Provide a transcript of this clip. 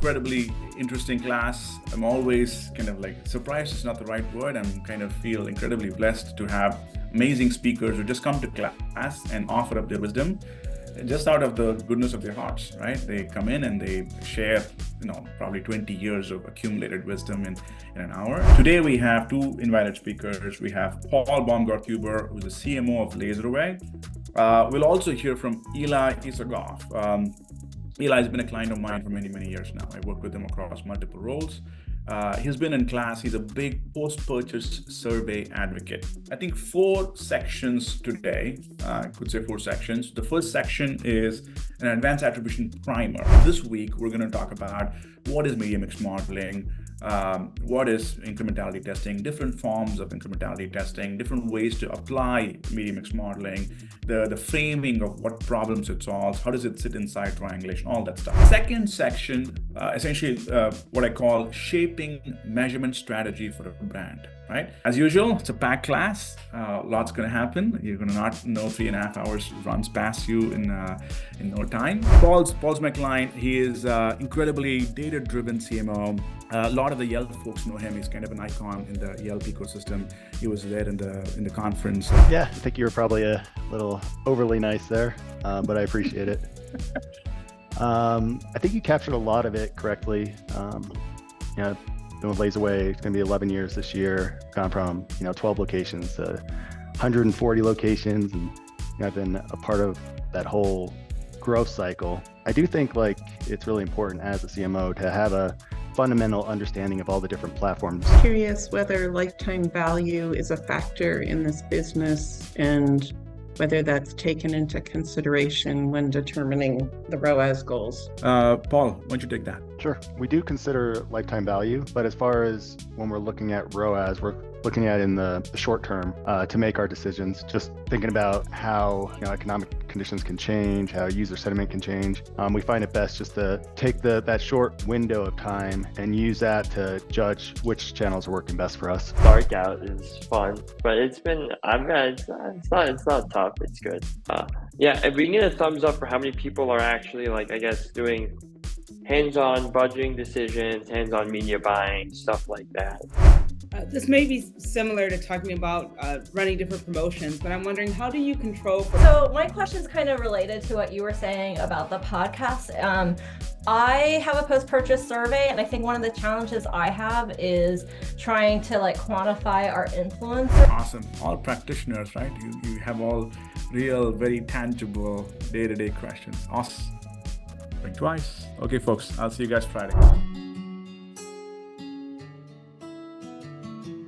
incredibly interesting class. I'm always kind of like surprised is not the right word. I'm kind of feel incredibly blessed to have amazing speakers who just come to class and offer up their wisdom just out of the goodness of their hearts, right? They come in and they share, probably 20 years of accumulated wisdom in an hour. Today we have two invited speakers. We have Paul Baumgart-Huber, who's the CMO of LaserAway. We'll also hear from Eli Isagoff. Eli has been a client of mine for many, many years now. I work with him across multiple roles. He's been in class. He's a big post-purchase survey advocate. I think 4 sections today. I could say 4 sections. The first section is an advanced attribution primer. This week, we're going to talk about what is media mix modeling, what is incrementality testing, different forms of incrementality testing, different ways to apply media mix modeling, the framing of what problems it solves, how does it sit inside triangulation, all that stuff. Second section, essentially what I call shaping measurement strategy for a brand, right? As usual, it's a packed class. Lots going to happen. You're going to not know 3.5 hours runs past you in no time. Paul's my client. He is incredibly data-driven CMO. A lot of the Yelp folks know him. He's kind of an icon in the Yelp ecosystem. He was there in the conference. Yeah, I think you were probably a little overly nice there, but I appreciate it. I think you captured a lot of it correctly. Been with LaserAway, it's going to be 11 years this year. Gone from 12 locations to 140 locations, and I've been a part of that whole growth cycle. I do think it's really important as a CMO to have a fundamental understanding of all the different platforms. Curious whether lifetime value is a factor in this business and whether that's taken into consideration when determining the ROAS goals. Paul, why don't you take that? Sure. We do consider lifetime value, but as far as when we're looking at ROAS, we're looking at in the short term to make our decisions, just thinking about how economic conditions can change, how user sentiment can change. We find it best just to take that short window of time and use that to judge which channels are working best for us. Dark out is fun, but it's not tough. It's good. If we can get a thumbs up for how many people are actually doing hands-on budgeting decisions, hands-on media buying, stuff like that. This may be similar to talking about running different promotions, but I'm wondering, how do you control? So my question is kind of related to what you were saying about the podcast. I have a post-purchase survey, and I think one of the challenges I have is trying to quantify our influence. Awesome. All practitioners, right? You have all real, very tangible day-to-day questions. Awesome. Think twice. Okay, folks, I'll see you guys Friday.